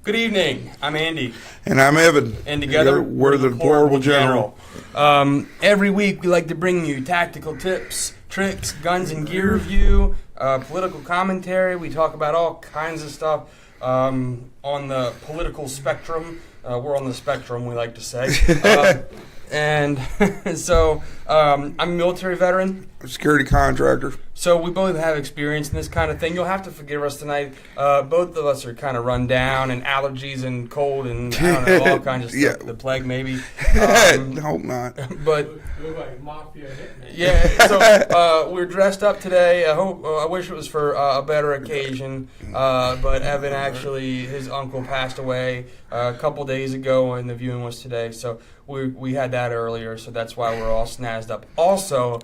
Good evening. I'm Andy. And I'm Evan. And together, we're the Deplorable General. Every week, we like to bring you tactical tips, tricks, guns and gear review, political commentary. We talk about all kinds of stuff on the political spectrum. We're on the spectrum, we like to say. And so I'm a military veteran. Security contractor. So we both have experience in this kind of thing. You'll have to forgive us tonight. Both of us are kind of run down and allergies and cold and I don't know, all kinds of stuff. Yeah. The plague maybe. Hope not. But like mafia hitman. yeah, so we're dressed up today. I wish it was for a better occasion. But Evan actually, his uncle passed away a couple days ago, and the viewing was today. So we had that earlier, so that's why we're all snazzed up. Also,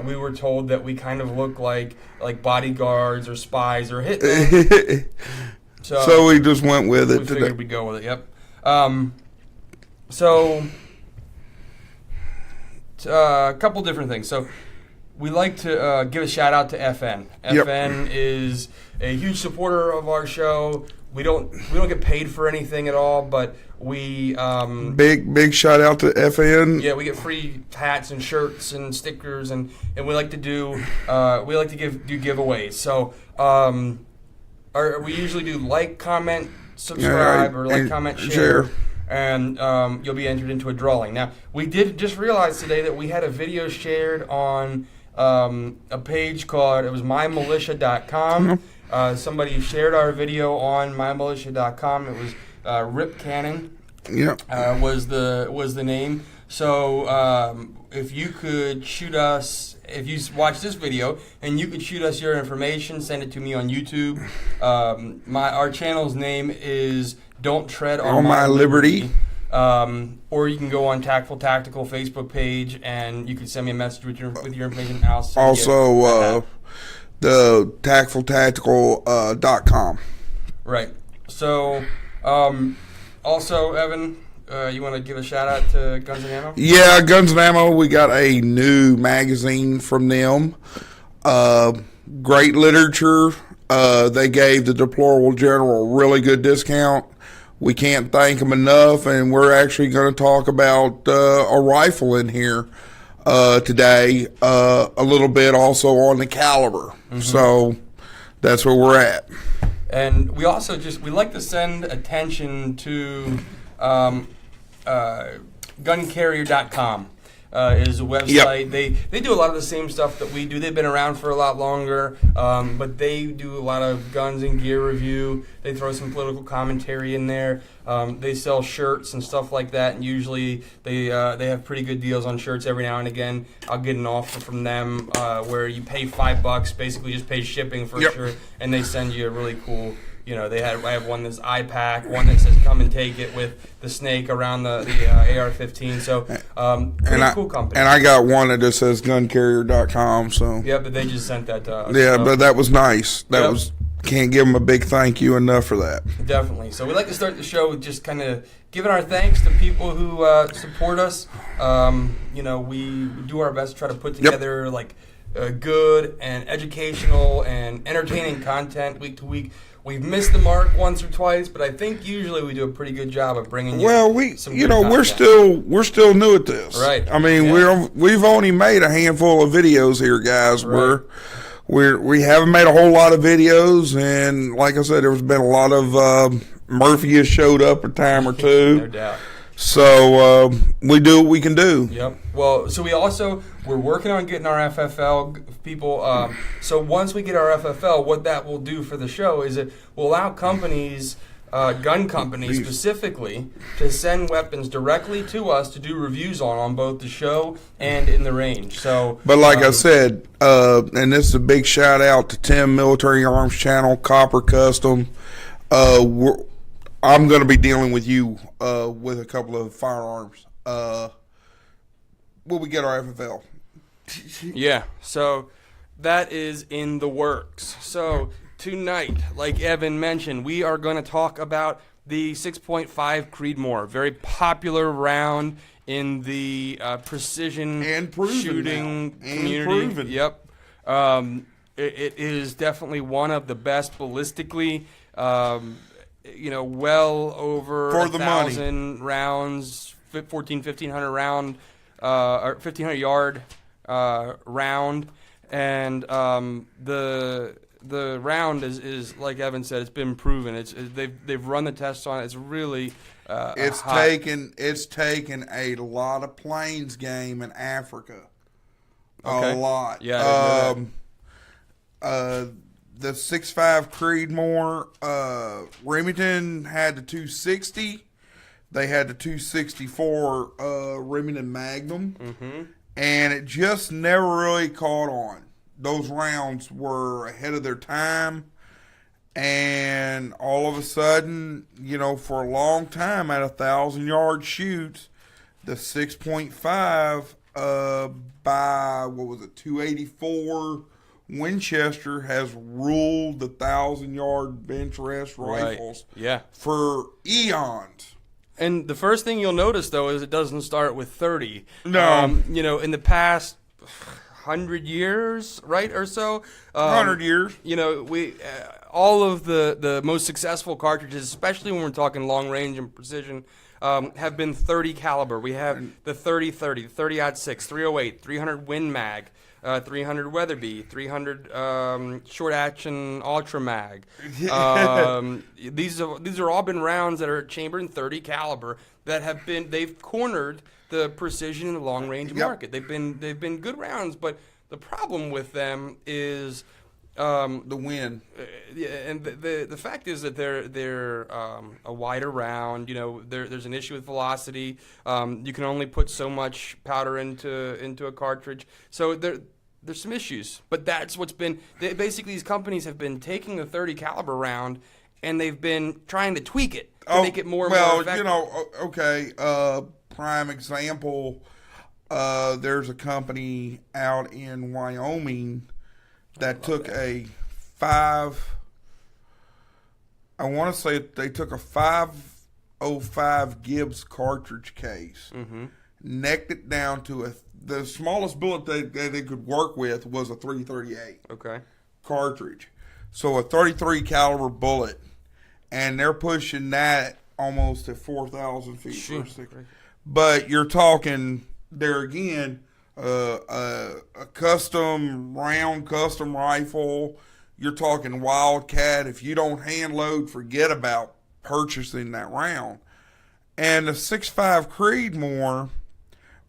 we were told that we kind of look like bodyguards or spies or hitmen. So we just went with it we today. figured we'd go with it, yep. So a couple different things. So we like to give a shout out to FN. Yep. FN is a huge supporter of our show. We don't get paid for anything at all, but we Big shout out to FN. yeah, we get free hats and shirts and stickers, and we like to do do giveaways. So we usually do like, comment, subscribe, or like, comment, share. And you'll be entered into a drawing. Now, we did just realize today that we had a video shared on a page called, it was mymilitia.com. Mm-hmm. Somebody shared our video on mymilitia.com. It was Rip Cannon. Yep. Was the name. So if you could shoot us, if you watch this video, and you could shoot us your information, send it to me on YouTube. Our channel's name is Don't Tread on My Liberty. Or you can go on Tactful Tactical Facebook page, and you can send me a message with your information. Also, the tactfultactical.com. Right. So, also, Evan, you want to give a shout out to Guns and Ammo? Yeah, Guns and Ammo. We got a new magazine from them. Great literature. They gave the Deplorable General a really good discount. We can't thank them enough, and we're actually going to talk about a rifle in here today, a little bit also on the caliber. Mm-hmm. So that's where we're at. And we also we like to send attention to guncarrier.com. Is a website. Yep. They do a lot of the same stuff that we do. They've been around for a lot longer, but they do a lot of guns and gear review. They throw some political commentary in there. They sell shirts and stuff like that, and usually they have pretty good deals on shirts every now and again. I'll get an offer from them where you pay $5, basically just pay shipping for a shirt, and they send you a really cool. You know, I have one that's iPack, one that says "Come and take it" with the snake around the AR-15. So, pretty cool company. And I got one that just says guncarrier.com. So yeah, but they just sent that to us. Yeah, so. But that was nice. Can't give them a big thank you enough for that. Definitely. So we like to start the show with just kind of giving our thanks to people who support us. We do our best to try to put together good and educational and entertaining content week to week. We've missed the mark once or twice, but I think usually we do a pretty good job of bringing you. Well, we're still new at this, right? I mean, we've only made a handful of videos here, guys. Right. We haven't made a whole lot of videos, and like I said, there's been a lot of Murphy has showed up a time or two. No doubt. So we do what we can do. Yep. Well, so we're working on getting our FFL people. So once we get our FFL, what that will do for the show is it will allow companies, gun companies specifically, to send weapons directly to us to do reviews on both the show and in the range. So, but like I said, and this is a big shout out to Tim Military Arms Channel, Copper Custom. I'm going to be dealing with you with a couple of firearms. Will we get our FFL? Yeah, so that is in the works. So tonight, like Evan mentioned, we are going to talk about the 6.5 Creedmoor, very popular round in the precision shooting community. Yep. It is definitely one of the best ballistically. well over For the money. 1,000 rounds, 1,500 round, or 1,500 yard round, and the round is like Evan said, it's been proven. They've run the tests on it. It's really It's taken a lot of plains game in Africa. Okay. A lot. Yeah, I didn't know The 6.5 Creedmoor, Remington had the 260. They had the 264 Remington Magnum, and it just never really caught on. Those rounds were ahead of their time, and all of a sudden, for a long time at 1,000-yard shoots, the 6.5 by 284 Winchester has ruled the 1,000-yard bench rest rifles for eons. And the first thing you'll notice, though, is it doesn't start with 30. No. In the past 100 years, right, or so. 100 years. We all of the most successful cartridges, especially when we're talking long range and precision, have been 30 caliber. We have the 30-30, 30-06, 308, 300 Win Mag, 300 Weatherby, 300 short action Ultra Mag. These are all been rounds that are chambered in 30 caliber that they've cornered the precision in the long range market. They've been good rounds, but the problem with them is the wind. And the fact is that they're a wider round. There's an issue with velocity. You can only put so much powder into a cartridge. So there's some issues. But that's what's been basically these companies have been taking the 30 caliber round and they've been trying to tweak it to make it more and more effective. Prime example. There's a company out in Wyoming that took a 505 Gibbs cartridge case, necked it down to the smallest bullet they could work with was a 338 cartridge. So a 33 caliber bullet, and they're pushing that almost at 4,000 feet per second. But you're talking there again, a custom rifle. You're talking Wildcat. If you don't hand load, forget about purchasing that round. And the 6.5 Creedmoor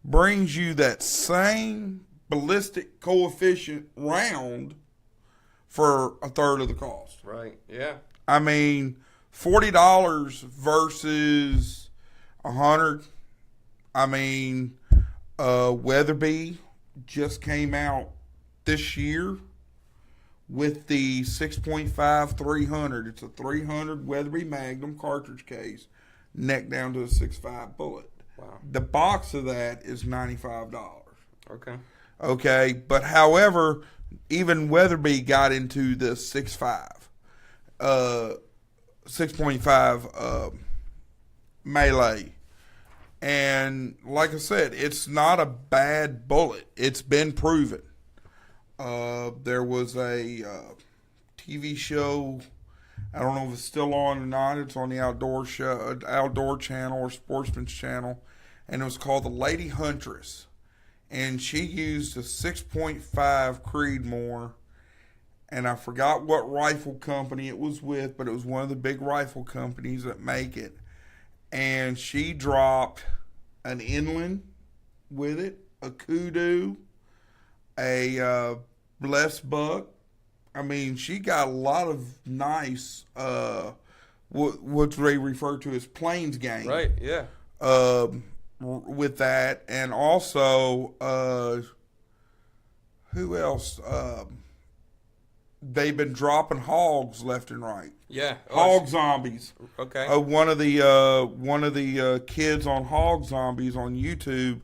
brings you that same ballistic coefficient round for a third of the cost. Right. Yeah. I mean, $40 versus $100. I mean, Weatherby just came out this year with the 6.5 300. It's a 300 Weatherby Magnum cartridge case, neck down to a 6.5 bullet. Wow. The box of that is $95. Okay, but however, even Weatherby got into the 6.5 melee. And like I said, it's not a bad bullet. It's been proven. There was a TV show. I don't know if it's still on or not. It's on the Outdoor Channel or Sportsman's Channel, and it was called The Lady Huntress. And she used a 6.5 Creedmoor, and I forgot what rifle company it was with, but it was one of the big rifle companies that make it. And she dropped an inland with it, a kudu, a blessed buck. I mean, she got a lot of nice, what they refer to as plains game. right. Yeah. With that. And also, who else? They've been dropping hogs left and right. Yeah. Hog zombies. Okay. One of the kids on Hog Zombies on YouTube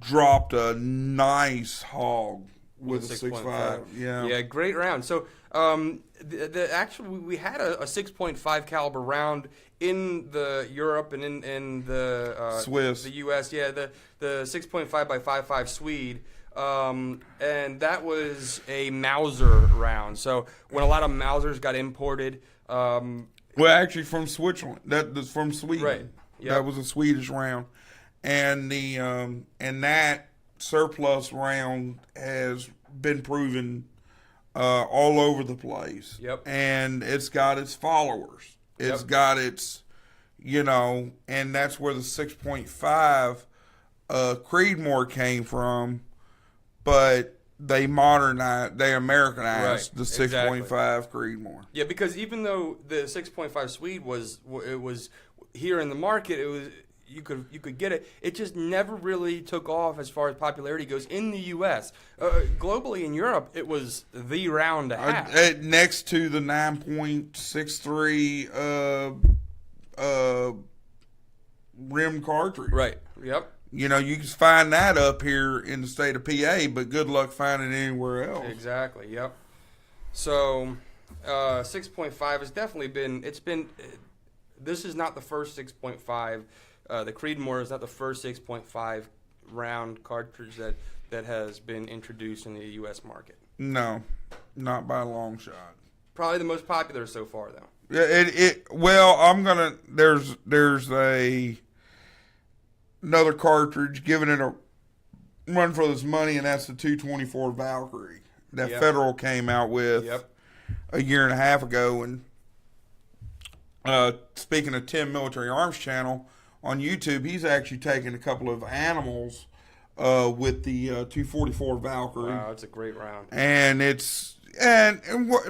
dropped a nice hog with a 6.5. Yeah, great round. So actually we had a 6.5 caliber round in the Europe and in the Swiss, the US. Yeah, the 6.5 by 5.5 Swede. And that was a Mauser round. So when a lot of Mausers got imported, Well, actually, from Switzerland. That's from Sweden. Right. Yep. That was a Swedish round, and the and that surplus round has been proven all over the place. Yep. And it's got its followers. It's got its, and that's where the 6.5 Creedmoor came from, but they Americanized the 6.5 Creedmour. Yeah, because even though the 6.5 Swede was here in the market, you could get it. It just never really took off as far as popularity goes in the U.S. Globally in Europe, it was the round to have. Next to the 9.63 rim cartridge. Right. Yep. You can find that up here in the state of PA, but good luck finding it anywhere else. Exactly. Yep. So, 6.5 has definitely been. This is not the first 6.5. The Creedmoor is not the first 6.5 round cartridge that has been introduced in the U.S. market. No, not by a long shot. Probably the most popular so far, though. Yeah. Well, I'm gonna. There's another cartridge giving it a run for this money, and that's the 224 Valkyrie that Federal came out with a year and a half ago. And speaking of Tim Military Arms Channel on YouTube, he's actually taken a couple of animals with the 244 Valkyrie. Wow, it's a great round. And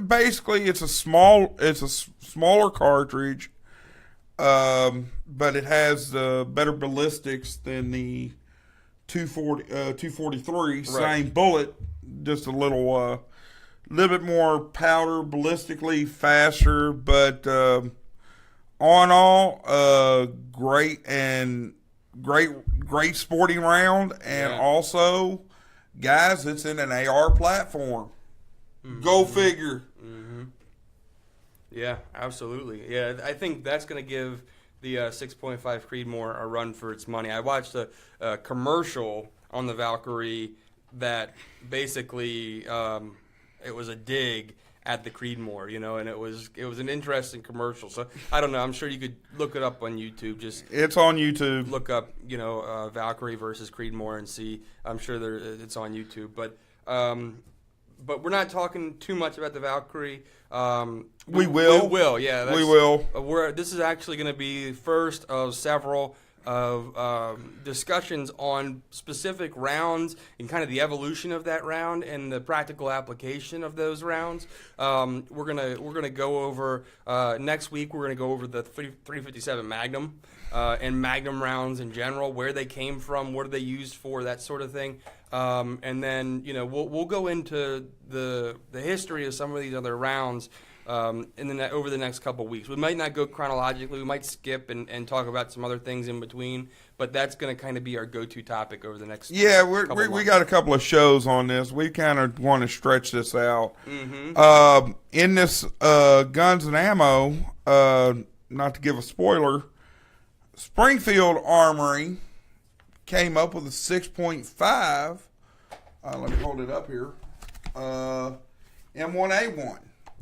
basically it's a smaller cartridge. But it has better ballistics than the 243. Right. Same bullet, just a little bit more powder, ballistically faster. But all, great sporting round, and also, guys, it's in an AR platform. Mm-hmm. Go figure. Mm-hmm. Yeah, absolutely. Yeah, I think that's going to give the 6.5 Creedmoor a run for its money. I watched a commercial on the Valkyrie that basically it was a dig at the Creedmoor, and it was an interesting commercial. So I don't know. I'm sure you could look it up on YouTube. It's on YouTube. Look up, Valkyrie versus Creedmoor and see. I'm sure it's on YouTube, but we're not talking too much about the Valkyrie. We will. We will, yeah. We will. This is actually going to be the first of several discussions on specific rounds and kind of the evolution of that round and the practical application of those rounds. We're gonna go over next week. We're gonna go over the 357 Magnum and Magnum rounds in general, where they came from, what are they used for, that sort of thing. And then we'll go into the history of some of these other rounds over the next couple of weeks. We might not go chronologically. We might skip and talk about some other things in between. But that's going to kind of be our go-to topic over the next. Yeah, we got a couple of shows on this. We kind of want to stretch this out. Mm-hmm. In this Guns and Ammo, not to give a spoiler, Springfield Armory came up with a 6.5. Let me hold it up here. M1A1.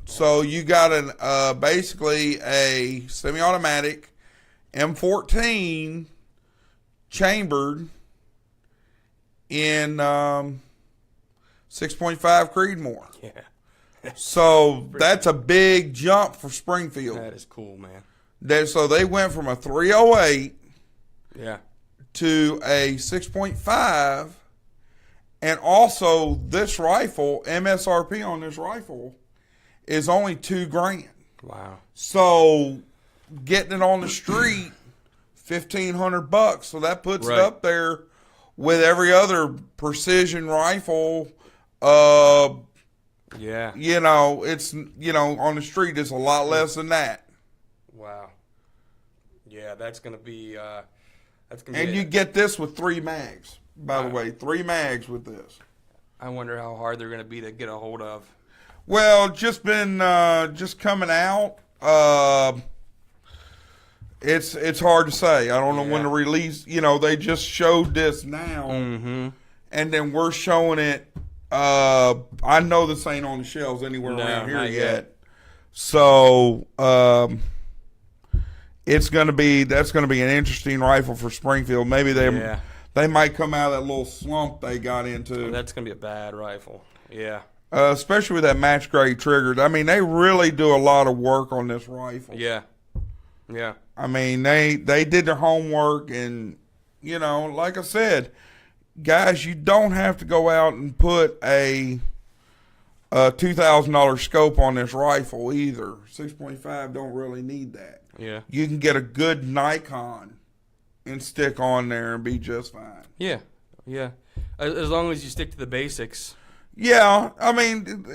So you got basically a semi-automatic M14 chambered in 6.5 Creedmoor. Yeah. So that's a big jump for Springfield. That is cool, man. So they went from a 308 to a 6.5, and also this rifle, MSRP on this rifle, is only $2,000. Wow. So getting it on the street, $1,500. So that puts it up there with every other precision rifle. Yeah. It's on the street it's a lot less than that. Wow. Yeah, that's gonna be. And you get this with 3 mags. By the way, 3 mags with this. I wonder how hard they're gonna be to get a hold of. Well, just coming out. It's hard to say. I don't know when to release. They just showed this now, and then we're showing it. I know this ain't on the shelves anywhere around here yet. So that's going to be an interesting rifle for Springfield. Maybe they might come out of that little slump they got into. That's going to be a bad rifle. Yeah. Especially with that match grade triggers. I mean, they really do a lot of work on this rifle. Yeah. Yeah. I mean, they did their homework, and like I said, guys, you don't have to go out and put a $2,000 scope on this rifle either. 6.5 don't really need that. Yeah. You can get a good Nikon and stick on there and be just fine. Yeah. Yeah. As long as you stick to the basics. Yeah, I mean,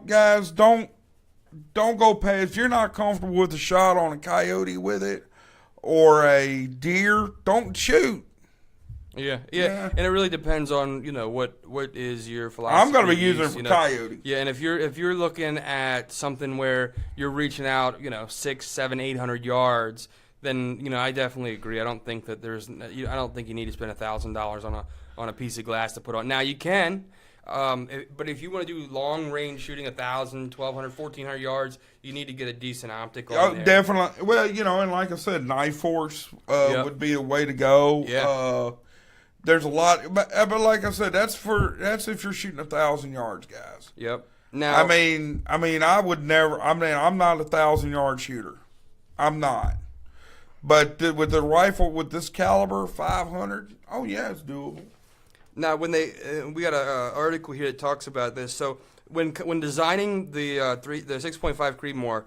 guys, don't go past. If you're not comfortable with a shot on a coyote with it or a deer, don't shoot. Yeah, and it really depends on what is your philosophy. I'm going to be using it for coyote. Yeah, and if you're looking at something where you're reaching out 600, 700, 800 yards, then I definitely agree. I don't think that I don't think you need to spend $1,000 on a piece of glass to put on. Now you can. But if you want to do long range shooting 1,000, 1,200, 1,400 yards, you need to get a decent optic on there. Definitely. Well, and like I said, Knife Force would be a way to go. Yeah. There's a lot, but like I said, that's if you're shooting 1,000 yards, guys. Yep. Now, I mean, I would never. I'm not a 1,000-yard shooter. I'm not. But with the rifle with this caliber, 500. Oh yeah, it's doable. Now, when we got an article here that talks about this. So when designing the 6.5 Creedmoor,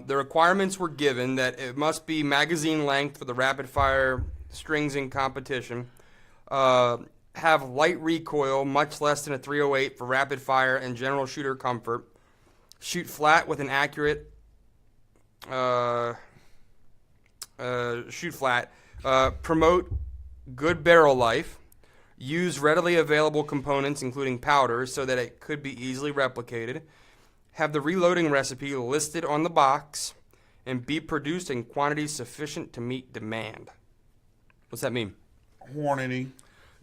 the requirements were given that it must be magazine length for the rapid fire strings in competition, have light recoil, much less than a 308 for rapid fire and general shooter comfort, shoot flat with an accurate promote good barrel life. Use readily available components, including powders, so that it could be easily replicated. Have the reloading recipe listed on the box, and be produced in quantities sufficient to meet demand. What's that mean? Hornady.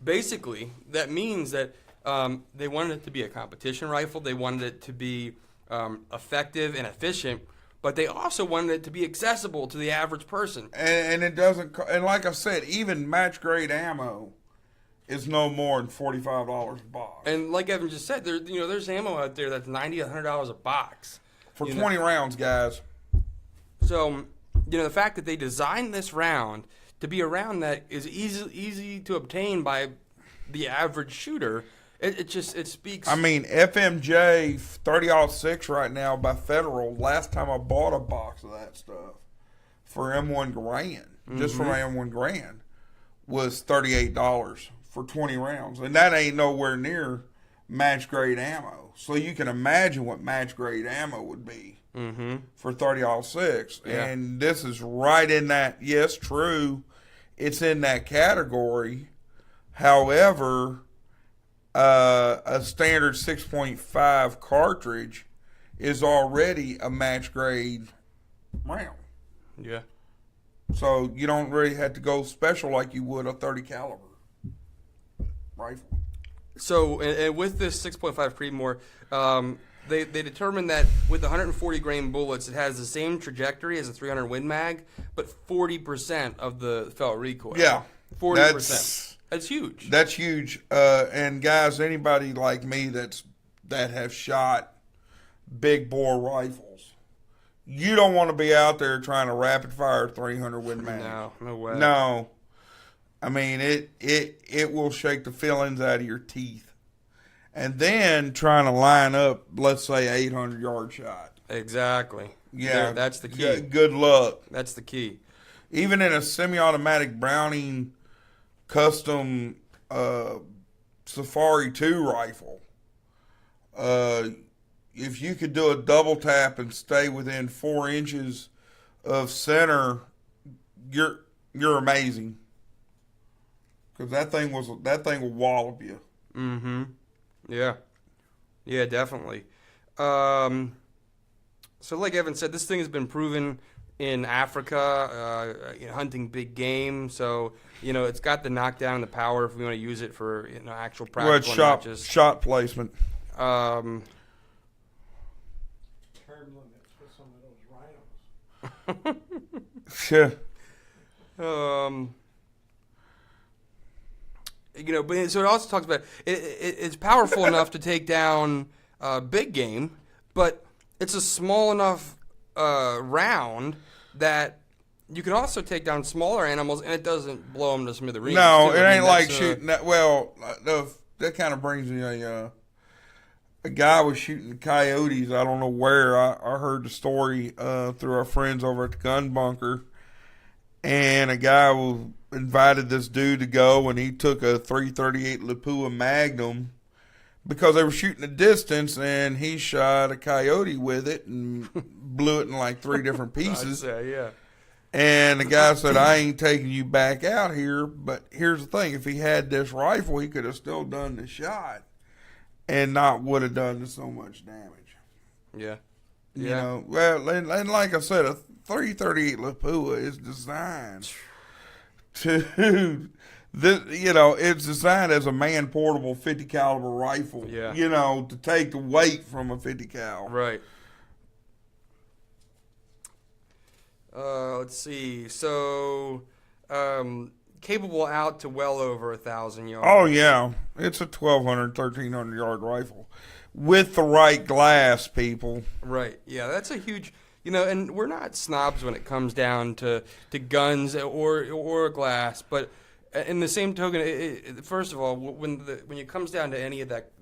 Basically, that means that they wanted it to be a competition rifle. They wanted it to be effective and efficient, but they also wanted it to be accessible to the average person. And it doesn't. And like I said, even match grade ammo is no more than $45 a box. And like Evan just said, there's ammo out there that's $90, $100 a box for 20 rounds, guys. So, the fact that they designed this round to be a round that is easy to obtain by the average shooter, it speaks. I mean, FMJ 30-06 right now by Federal. Last time I bought a box of that stuff for M1 Garand, just for my M1 Garand, was $38 for 20 rounds, and that ain't nowhere near match grade ammo. So you can imagine what match grade ammo would be for 30-06. Yeah. And this is right in that. Yes, true, it's in that category. However, a standard 6.5 cartridge is already a match grade round. Yeah. So you don't really have to go special like you would a 30 caliber rifle. So, and with this 6.5 Creedmoor, they determined that with 140 grain bullets, it has the same trajectory as a 300 Win Mag, but 40% of the felt recoil. Yeah, 40%. That's huge. That's huge. And guys, anybody like me that have shot big bore rifles, you don't want to be out there trying to rapid fire 300 Win Mag. No way. No. I mean, it will shake the fillings out of your teeth. And then trying to line up, let's say, 800-yard shot. Exactly. Yeah. That's the key. Good luck. That's the key. Even in a semi-automatic Browning custom Safari 2 rifle, if you could do a double tap and stay within 4 inches of center, you're amazing. Because that thing will wallop you. Mm-hmm. Yeah. Yeah, definitely. So like Evan said, this thing has been proven in Africa, hunting big game. So, it's got the knockdown and the power if we want to use it for, actual practical Well, it's shot placement. Term limits for some Sure. But so it also talks about it's powerful enough to take down big game, but it's a small enough round that you can also take down smaller animals, and it doesn't blow them to smithereens. No, too. it I ain't mean, like that's, shooting that. Well, that kind of brings me a guy was shooting coyotes. I don't know where. I heard the story through our friends over at the gun bunker, and a guy invited this dude to go, and he took a 338 Lapua Magnum because they were shooting a distance, and he shot a coyote with it and blew it in like 3 different pieces. I'd say, yeah. And the guy said, I ain't taking you back out here. But here's the thing. If he had this rifle, he could have still done the shot and not would have done so much damage. Yeah. You know, well, and like I said, a 338 Lapua is designed to, it's designed as a man-portable 50 caliber rifle, to take the weight from a 50 cal. Right. Let's see. So, capable out to well over 1,000 yards. Oh, yeah. It's a 1,200, 1,300 yard rifle with the right glass, people. Right. Yeah, that's a huge, and we're not snobs when it comes down to guns or glass, but in the same token, first of all, when it comes down to any of that,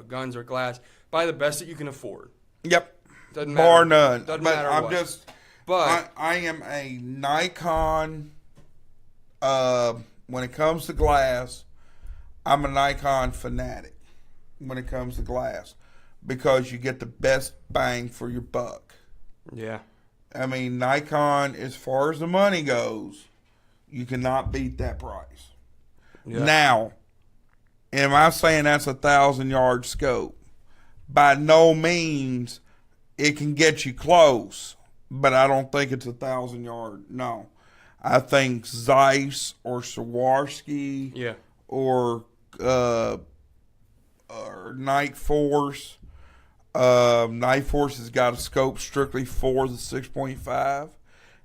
guns or glass, buy the best that you can afford. Yep. Doesn't matter. Bar none. Doesn't but matter I'm what. just... But I am a Nikon. When it comes to glass, I'm a Nikon fanatic. When it comes to glass, because you get the best bang for your buck. Yeah. I mean, Nikon, as far as the money goes, you cannot beat that price. Yeah. Now, am I saying that's a 1,000-yard scope? By no means. It can get you close. But I don't think it's 1,000-yard. No, I think Zeiss or Swarovski, or Night Force. Night Force has got a scope strictly for the 6.5,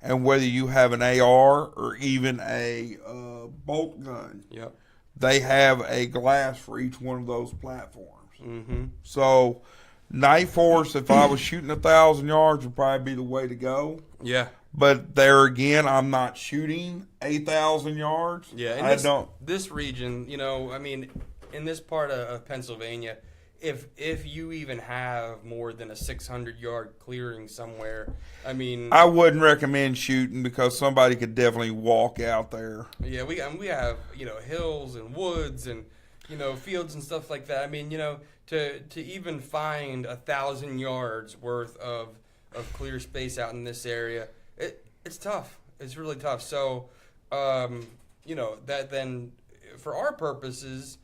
and whether you have an AR or even a bolt gun, they have a glass for each one of those platforms. Mm-hmm. So. Night Force, if I was shooting 1,000 yards, would probably be the way to go. Yeah. But there again, I'm not shooting 8,000 yards. Yeah, and this region, in this part of Pennsylvania, if you even have more than a 600-yard clearing somewhere, I wouldn't recommend shooting because somebody could definitely walk out there. Yeah, we have hills and woods and fields and stuff like that. To even find 1,000 yards worth of clear space out in this area, it's tough. It's really tough. So, that then for our purposes,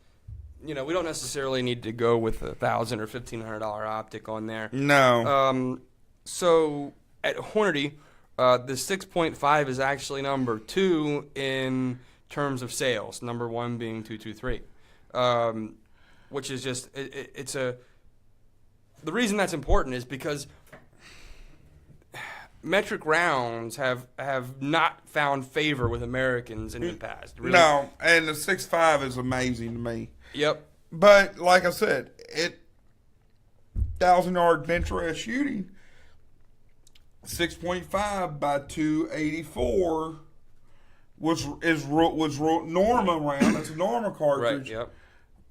we don't necessarily need to go with $1,000 or $1,500 optic on there. No. So at Hornady, the 6.5 is actually number 2 in terms of sales. Number 1 being 223. Which is just the reason that's important is because metric rounds have not found favor with Americans in the past. Really. No, and the 6.5 is amazing to me. Yep. But like I said, 1,000-yard bench shooting, 6.5 by 284 was Norma round. That's a Norma cartridge. Right. Yep.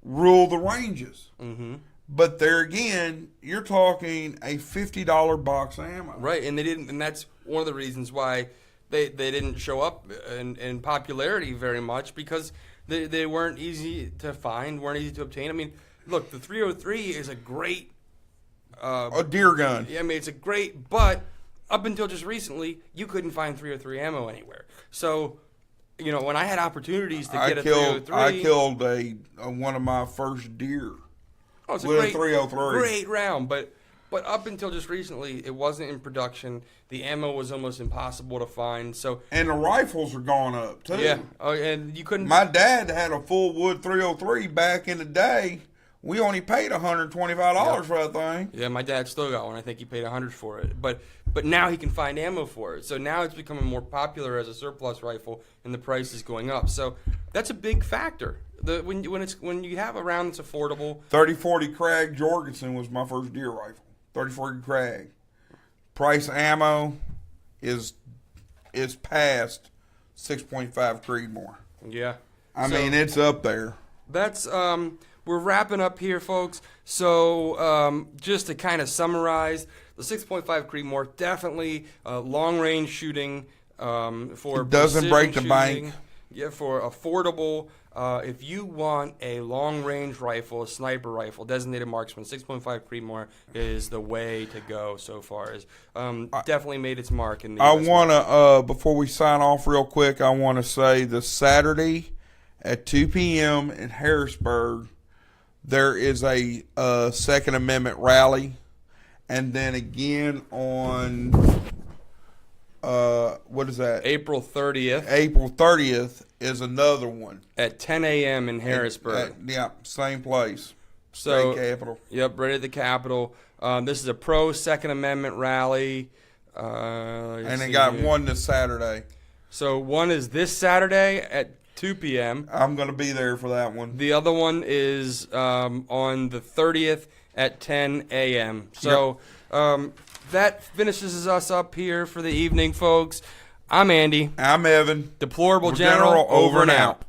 Rule the ranges. Mm-hmm. But there again, you're talking a $50 box ammo. Right, and they didn't, and that's one of the reasons why they didn't show up in popularity very much, because they weren't easy to find, weren't easy to obtain. Look, the 303 is a great a deer gun. It's a great, but up until just recently, you couldn't find 303 ammo anywhere. So, when I had opportunities to get a 303... I killed one of my first deer with a 303. Great round, but up until just recently, it wasn't in production. The ammo was almost impossible to find. And the rifles are gone up, too. Yeah, and you couldn't... My dad had a full wood 303 back in the day We only paid $125 for that thing. Yeah, my dad still got one. I think he paid $100 for it. But now he can find ammo for it. So now it's becoming more popular as a surplus rifle, and the price is going up. So that's a big factor. When you have a round that's affordable. 3040 Krag Jorgensen was my first deer rifle. 3040 Krag. Price of ammo is past 6.5 Creedmoor. Yeah. I mean, it's up there. That's we're wrapping up here, folks. So just to kind of summarize, the 6.5 Creedmoor, definitely long range shooting for it doesn't break the shooting. bank. Yeah, for affordable. If you want a long range rifle, a sniper rifle, designated marksman, 6.5 Creedmoor is the way to go so far. Is definitely made its mark in the I US want to before we sign off real quick, I want to say the Saturday at 2 p.m. in Harrisburg, there is a Second Amendment rally, and then again on what is that? April 30th. April 30th is another one At 10 a.m. in Harrisburg. Yeah, same place. So, State Capitol. Yep, right at the Capitol. This is a pro Second Amendment rally. And they got one this Saturday. So one is this Saturday at 2 p.m. I'm going to be there for that one. The other one is on the 30th at 10 a.m. So that finishes us up here for the evening, folks. I'm Andy. I'm Evan. Deplorable General, over and out.